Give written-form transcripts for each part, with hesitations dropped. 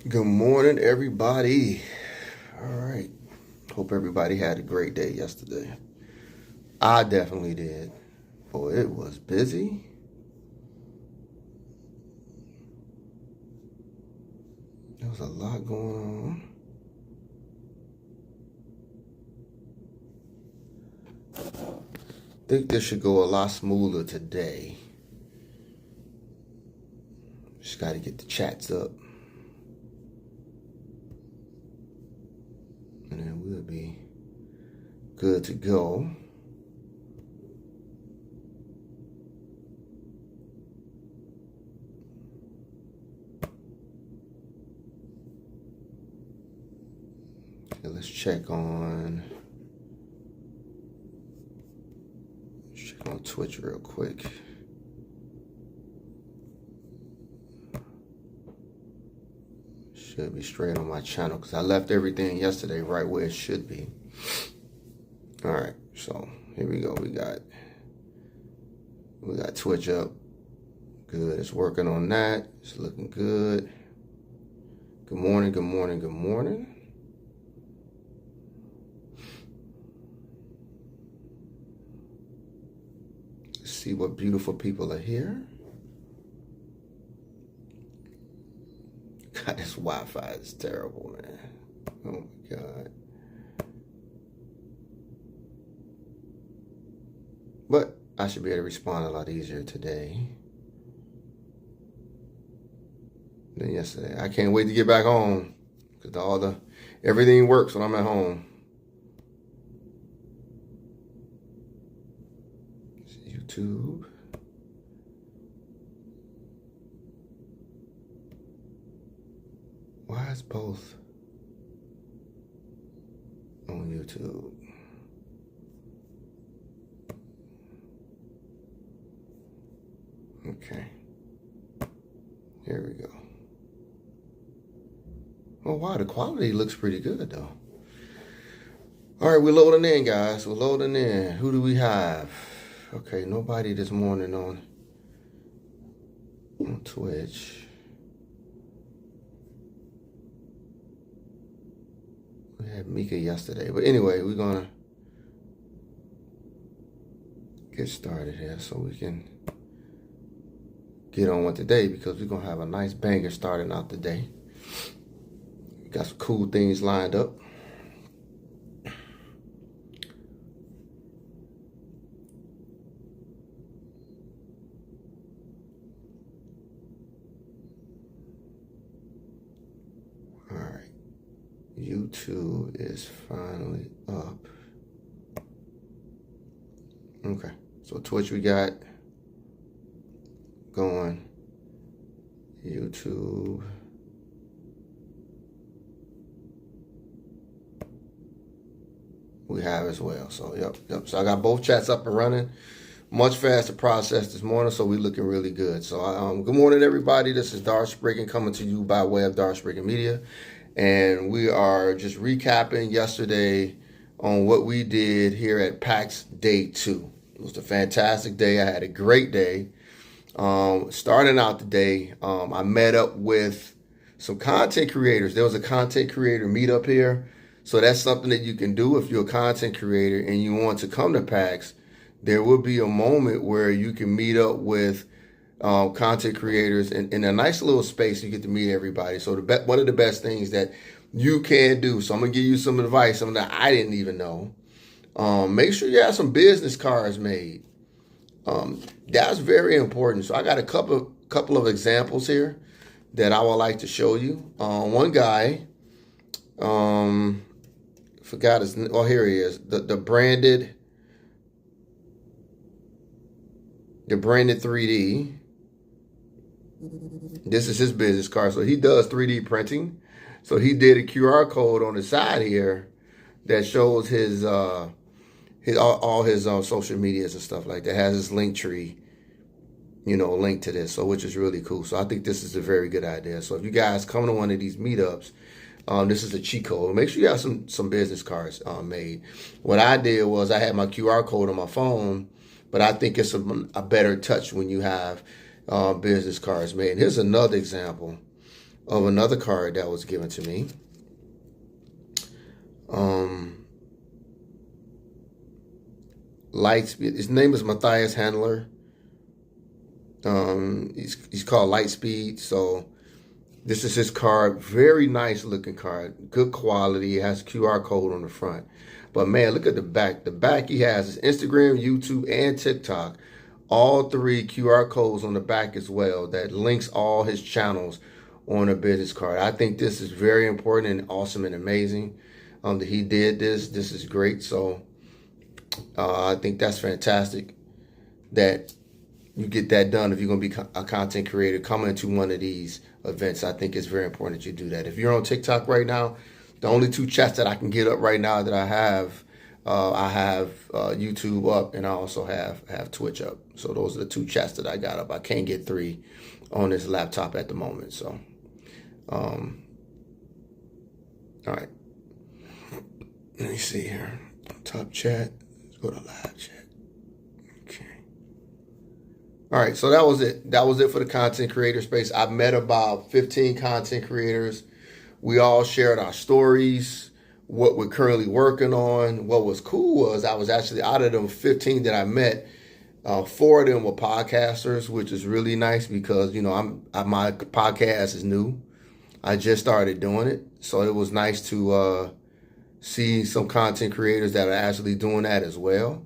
Good morning, everybody. All right. Hope everybody had a great day yesterday. I definitely did. Boy, it was busy. There was a lot going on. I think this should go a lot smoother today. Just got to get the chats up. And then we'll be good to go. Okay, let's check on Twitch real quick. Should be straight on my channel because I left everything yesterday right where it should be. All right, so here we go. We got Twitch up. Good. It's working on that. It's looking good. Good morning. Good morning. Good morning. Let's see what beautiful people are here. God, this Wi-Fi is terrible, man. Oh my God. But I should be able to respond a lot easier today than yesterday. I can't wait to get back home because everything works when I'm at home. YouTube. Why is both on YouTube? Okay. Here we go. Oh, wow, the quality looks pretty good, though. All right, we're loading in, guys. We're loading in. Who do we have? Okay, nobody this morning on Twitch. We had Mika yesterday. But anyway, we're going to get started here so we can get on with the day because we're going to have a nice banger starting out the day. We got some cool things lined up. All right. YouTube is finally up. Okay. So Twitch we got going. YouTube. We have as well. So yep. So I got both chats up and running. Much faster process this morning, so we're looking really good. So good morning, everybody. This is Darth Spriggan coming to you by way of Darth Spriggan Media. And we are just recapping yesterday on what we did here at PAX Day 2. It was a fantastic day. I had a great day. Starting out the day, I met up with some content creators. There was a content creator meetup here. So that's something that you can do if you're a content creator and you want to come to PAX. There will be a moment where you can meet up with content creators in a nice little space. You get to meet everybody. So one of the best things that you can do. So I'm going to give you some advice, something that I didn't even know. Make sure you have some business cards made. That's very important. So I got a couple of examples here that I would like to show you. One guy, forgot his name. Oh, here he is. The branded 3D. This is his business card. So he does 3D printing. So he did a QR code on the side here that shows his all his social medias and stuff like that. Has his link tree, link to this. So which is really cool. So I think this is a very good idea. So if you guys come to one of these meetups, this is a cheat code. Make sure you have some business cards made. What I did was I had my QR code on my phone, but I think it's a better touch when you have business cards made. And here's another example of another card that was given to me. Lightspeed. His name is Matthias Handler. He's called Lightspeed. So this is his card. Very nice looking card. Good quality. It has QR code on the front. But man, look at the back. The back he has is Instagram, YouTube, and TikTok. All 3 QR codes on the back as well that links all his channels on a business card. I think this is very important and awesome and amazing that he did this. This is great. So I think that's fantastic that you get that done if you're going to be a content creator coming to one of these events. I think it's very important that you do that. If you're on TikTok right now, the only 2 chats that I can get up right now that I have YouTube up, and I also have Twitch up. So those are the 2 chats that I got up. I can't get 3 on this laptop at the moment. So, all right. Let me see here. Top chat. Let's go to live chat. Okay. All right. So that was it. That was it for the content creator space. I met about 15 content creators. We all shared our stories, what we're currently working on. What was cool was I was actually, out of them 15 that I met, 4 of them were podcasters, which is really nice because, you know, my podcast is new. I just started doing it. So it was nice to see some content creators that are actually doing that as well.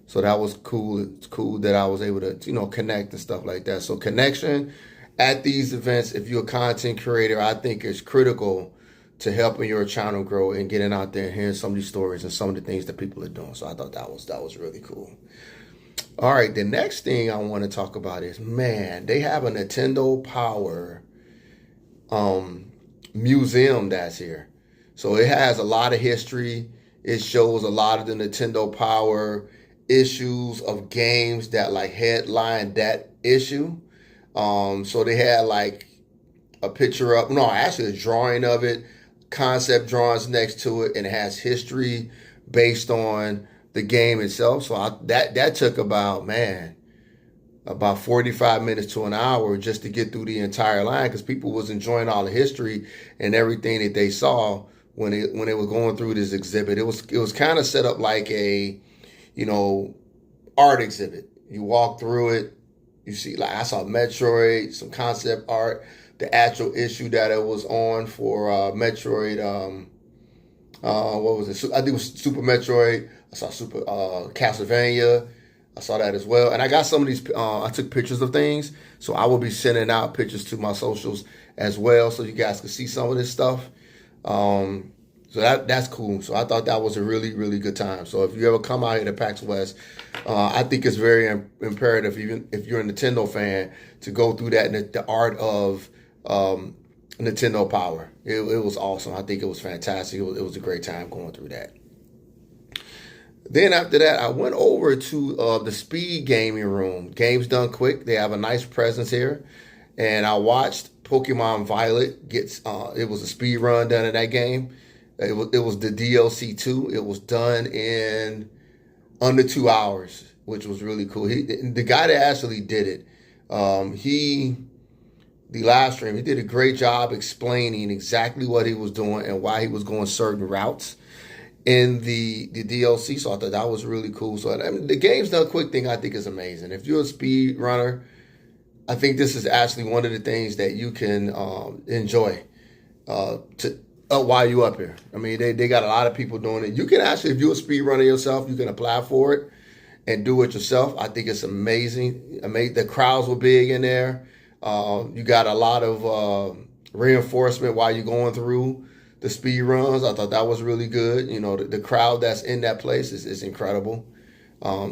So that was cool. It's cool that I was able to, you know, connect and stuff like that. So connection at these events, if you're a content creator, I think is critical to helping your channel grow and getting out there and hearing some of these stories and some of the things that people are doing. So I thought that was really cool. All right, the next thing I want to talk about is, man, they have a Nintendo Power museum that's here. So it has a lot of history. It shows a lot of the Nintendo Power issues of games that like headline that issue. So they had like a picture up, no, actually a drawing of it, concept drawings next to it, and it has history based on the game itself. So that took about 45 minutes to an hour just to get through the entire line, because people was enjoying all the history and everything that they saw when they were going through this exhibit. It was kind of set up like a, you know, art exhibit. You walk through it, you see, like I saw Metroid, some concept art, the actual issue that it was on for Metroid. What was it? I think it was Super Metroid. I saw Super Castlevania. I saw that as well. And I got some of these, I took pictures of things. So I will be sending out pictures to my socials as well, so you guys can see some of this stuff. So that's cool. So I thought that was a really, really good time. So if you ever come out here to PAX West, I think it's very imperative, even if you're a Nintendo fan, to go through that, the art of Nintendo Power. It was awesome. I think it was fantastic. It was a great time going through that. Then after that, I went over to the Speed Gaming Room. Games Done Quick. They have a nice presence here. And I watched Pokemon Violet gets, it was a speed run done in that game. It was the DLC 2. It was done in under 2 hours, which was really cool. The guy that actually did it, the live stream, he did a great job explaining exactly what he was doing and why he was going certain routes in the DLC. So I thought that was really cool. So the Games Done Quick thing, I think, is amazing. If you're a speed runner, I think this is actually one of the things that you can enjoy while you're up here. I mean, they got a lot of people doing it. You can actually, if you're a speed runner yourself, you can apply for it and do it yourself. I think it's amazing. The crowds were big in there. You got a lot of reinforcement while you're going through the speed runs. I thought that was really good. You know, the crowd that's in that place is incredible.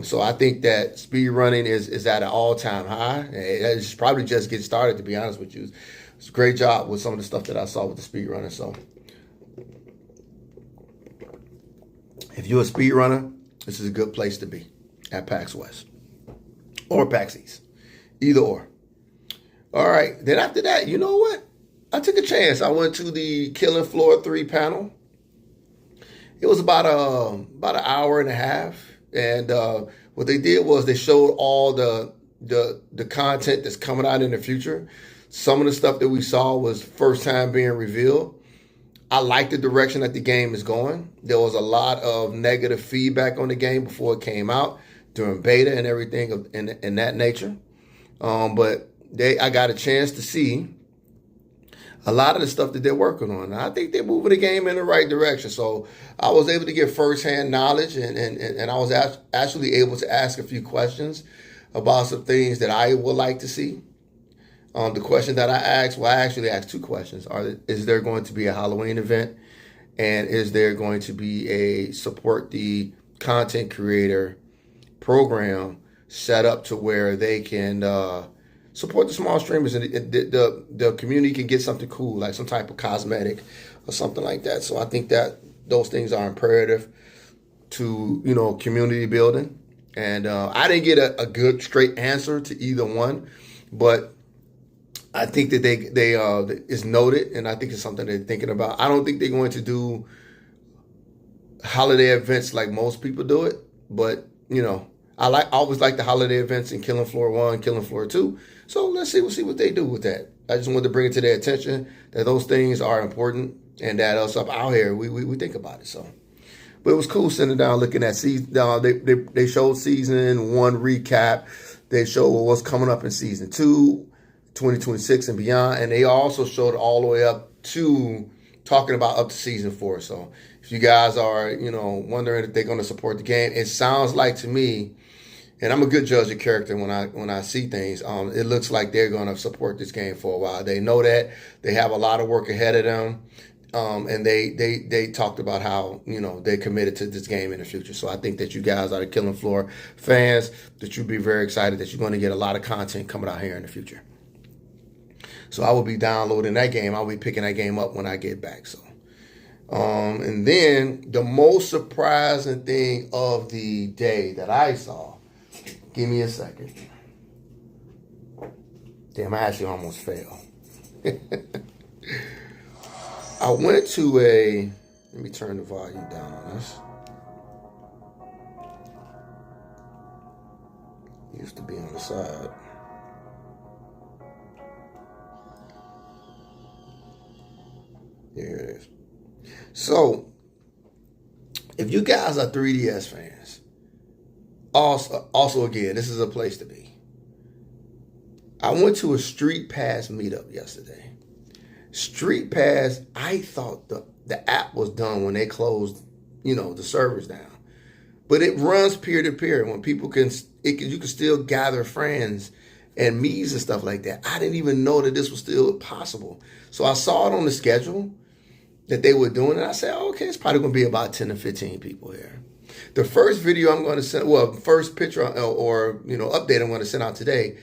So I think that speed running is at an all-time high. It's probably just getting started, to be honest with you. It's a great job with some of the stuff that I saw with the speed runner. So if you're a speed runner, this is a good place to be at PAX West or PAX East, either or. All right. Then after that, you know what? I took a chance. I went to the Killing Floor 3 panel. It was about an hour and a half. And what they did was they showed all the content that's coming out in the future. Some of the stuff that we saw was first time being revealed. I like the direction that the game is going. There was a lot of negative feedback on the game before it came out, during beta and everything in that nature. But I got a chance to see a lot of the stuff that they're working on. And I think they're moving the game in the right direction. So I was able to get firsthand knowledge, and I was actually able to ask a few questions about some things that I would like to see. The question that I asked, well, I actually asked two questions. Is there going to be a Halloween event? And is there going to be a support the content creator program set up to where they can support the small streamers and the community can get something cool, like some type of cosmetic or something like that. So I think that those things are imperative to, community building. And I didn't get a good straight answer to either one, but I think that they is noted, and I think it's something they're thinking about. I don't think they're going to do holiday events like most people do it, but I always like the holiday events in Killing Floor 1, Killing Floor 2. So we'll see what they do with that. I just wanted to bring it to their attention that those things are important and that us up out here we think about it. So, but it was cool sitting down looking at season. They showed season 1 recap. They showed what's coming up in season 2. 2026 and beyond, and they also showed all the way up to talking about up to season 4. So if you guys are wondering if they're going to support the game, it sounds like to me, and I'm a good judge of character when I see things, it looks like they're going to support this game for a while. They know that they have a lot of work ahead of them, and they talked about how they're committed to this game in the future. So I think that you guys are the Killing Floor fans, that you'll be very excited that you're going to get a lot of content coming out here in the future. So I will be downloading that game. I'll be picking that game up when I get back. So, and then the most surprising thing of the day that I saw. Give me a second. Damn, I actually almost fell. I went to let me turn the volume down on this. It used to be on the side. Here it is. So, if you guys are 3DS fans, also again, this is a place to be. I went to a StreetPass meetup yesterday. StreetPass, I thought the app was done when they closed, the servers down. But it runs peer-to-peer. When people you can still gather friends and meets and stuff like that. I didn't even know that this was still possible. So I saw it on the schedule that they were doing, and I said, okay, it's probably going to be about 10 to 15 people here. The first video I'm going to send, first picture or update I'm going to send out today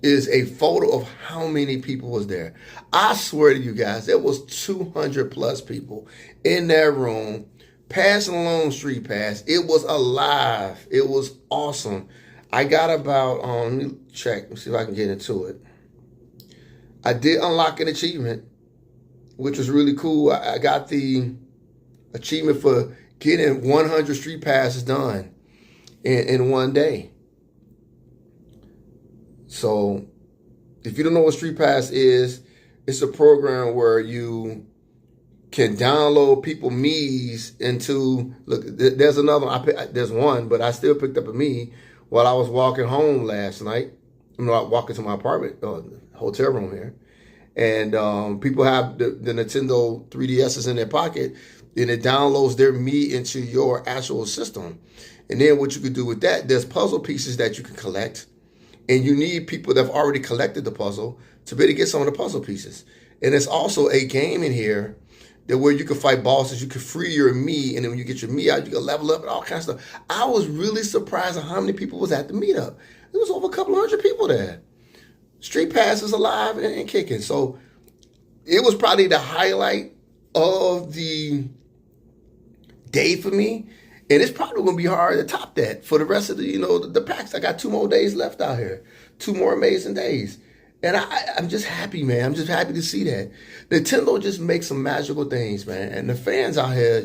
is a photo of how many people was there. I swear to you guys, there was 200 plus people in that room passing along StreetPass. It was alive. It was awesome. I got about, let me check, let's see if I can get into it. I did unlock an achievement, which was really cool. I got the achievement for getting 100 StreetPasses done in one day. So if you don't know what StreetPass is, it's a program where you can download people Mii's into, look, there's another one. There's one, but I still picked up a Mii while I was walking home last night. Walking to my apartment, hotel room here. And people have the Nintendo 3DSs in their pocket, and it downloads their Mii into your actual system. And then what you could do with that, there's puzzle pieces that you can collect. And you need people that have already collected the puzzle to be able to get some of the puzzle pieces. And there's also a game in here that where you can fight bosses, you can free your Mii, and then when you get your Mii out, you can level up and all kinds of stuff. I was really surprised at how many people was at the meetup. There was over a couple hundred people there. StreetPass is alive and kicking. So it was probably the highlight of the day for me. And it's probably going to be hard to top that for the rest of the PAX. I got 2 more days left out here. 2 more amazing days. And I'm just happy, man. I'm just happy to see that. Nintendo just makes some magical things, man. And the fans out here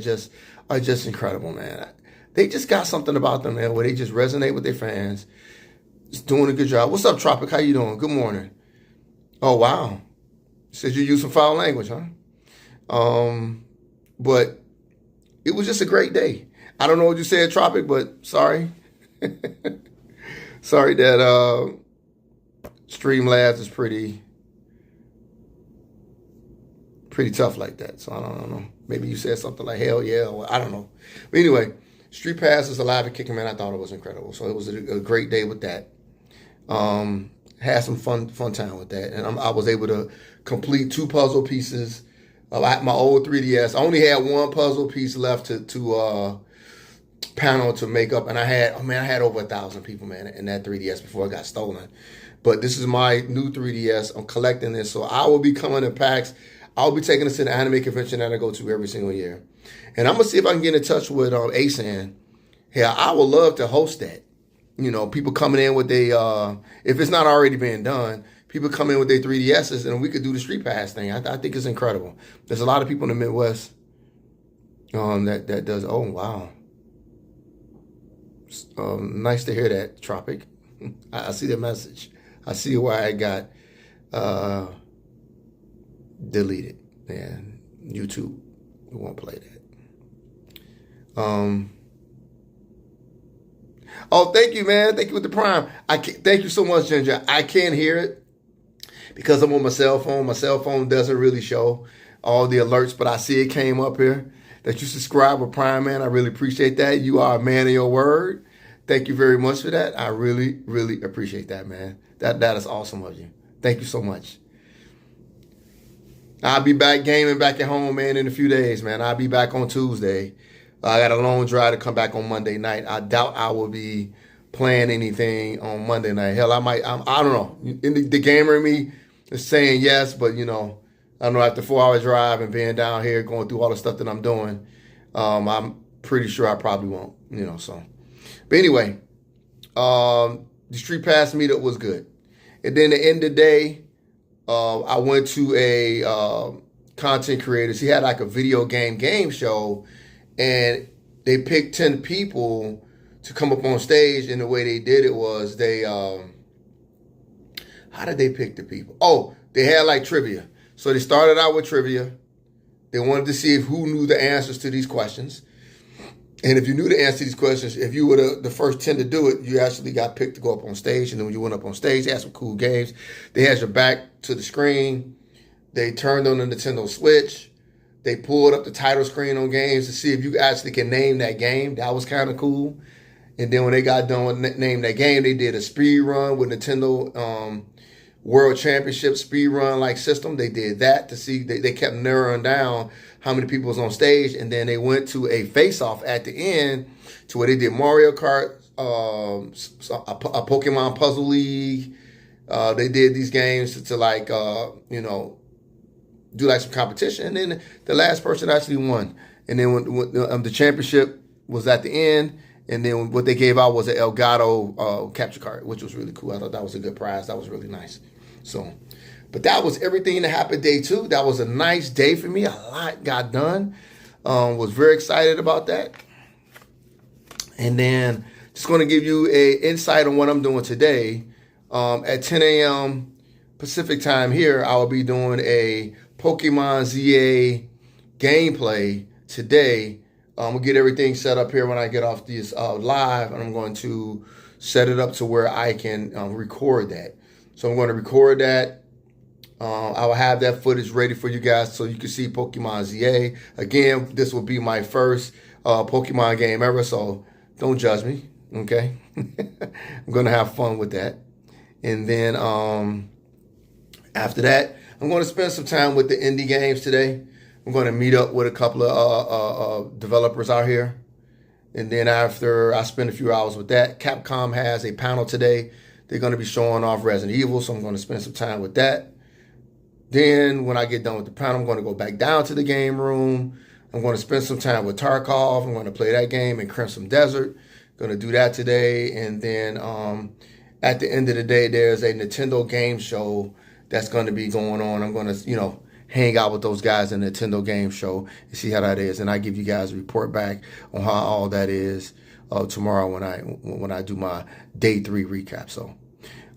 are just incredible, man. They just got something about them, man, where they just resonate with their fans. Just doing a good job. What's up, Tropic? How you doing? Good morning. Oh, wow. Said you use some foul language, huh? But it was just a great day. I don't know what you said, Tropic, but sorry. Sorry that Streamlabs is pretty tough like that. So I don't know. Maybe you said something like hell yeah, or I don't know. But anyway, StreetPass is alive and kicking, man. I thought it was incredible. So it was a great day with that. Had some fun time with that, and I was able to complete 2 puzzle pieces. My old 3DS. I only had 1 puzzle piece left to panel to make up, and I had over 1,000 people, man, in that 3DS before it got stolen. But this is my new 3DS. I'm collecting this, so I will be coming to PAX. I'll be taking this to the anime convention that I go to every single year, and I'm gonna see if I can get in touch with ASAN. Yeah, I would love to host that. You know, people coming in with if it's not already being done, people come in with their 3DSs and we could do the StreetPass thing. I think it's incredible. There's a lot of people in the Midwest that does. Oh, wow. Nice to hear that, Tropic. I see the message. I see why I got deleted. And YouTube won't play that. Oh, thank you, man. Thank you with the Prime. Thank you so much, Ginger. I can't hear it because I'm on my cell phone. My cell phone doesn't really show all the alerts, but I see it came up here that you subscribe with Prime, man. I really appreciate that. You are a man of your word. Thank you very much for that. I really, really appreciate that, man. That is awesome of you. Thank you so much. I'll be back gaming back at home, man, in a few days, man. I'll be back on Tuesday. I got a long drive to come back on Monday night. I doubt I will be playing anything on Monday night. Hell, I might. I don't know. The gamer in me is saying yes, but you know, I don't know. After 4-hour drive and being down here going through all the stuff that I'm doing, I'm pretty sure I probably won't. You know, so. But anyway, the StreetPass meetup was good, and then at the end of the day, I went to a content creators. He had like a video game show. And they picked 10 people to come up on stage, and the way they did it was how did they pick the people? Oh, they had like trivia. So they started out with trivia. They wanted to see who knew the answers to these questions. And if you knew the answer to these questions, if you were the first 10 to do it, you actually got picked to go up on stage. And then when you went up on stage, they had some cool games. They had your back to the screen. They turned on the Nintendo Switch. They pulled up the title screen on games to see if you actually can name that game. That was kind of cool. And then when they got done with name that game, they did a speed run with Nintendo World Championship speed run like system. They did that to see. They kept narrowing down how many people was on stage, and then they went to a face-off at the end to where they did Mario Kart, a Pokemon Puzzle League. They did these games to like you know, do like some competition, and then the last person actually won. And then when the championship was at the end, and then what they gave out was an Elgato capture card, which was really cool. I thought that was a good prize. That was really nice. So, but that was everything that happened day 2. That was a nice day for me. A lot got done. Was very excited about that. And then just going to give you a insight on what I'm doing today. At 10 a.m. Pacific time here, I will be doing a Pokemon ZA gameplay today. We'll get everything set up here when I get off this live, and I'm going to set it up to where I can record that. So I'm going to record that. I will have that footage ready for you guys so you can see Pokemon ZA. Again, this will be my first Pokemon game ever, so don't judge me, okay? I'm going to have fun with that. And then after that, I'm going to spend some time with the indie games today. I'm going to meet up with a couple of developers out here. And then after I spend a few hours with that, Capcom has a panel today. They're going to be showing off Resident Evil, so I'm going to spend some time with that. Then when I get done with the panel, I'm going to go back down to the game room. I'm going to spend some time with Tarkov. I'm going to play that game in Crimson Desert. Going to do that today. And then at the end of the day, there's a Nintendo game show that's going to be going on. I'm going to, you know, hang out with those guys in the Nintendo game show and see how that is. And I give you guys a report back on how all that is tomorrow when I do my day 3 recap. So,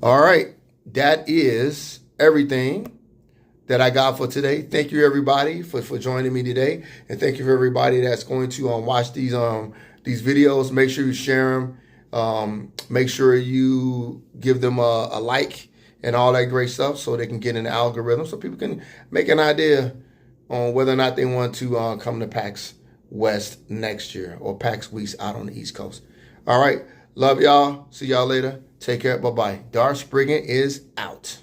all right, that is everything that I got for today. Thank you everybody for joining me today, and thank you for everybody that's going to watch these videos. Make sure you share them. Make sure you give them a like and all that great stuff so they can get in the algorithm, so people can make an idea on whether or not they want to come to PAX West next year, or PAX Weeks out on the East Coast. All right, love y'all. See y'all later. Take care. Bye bye. Dar Spriggan is out.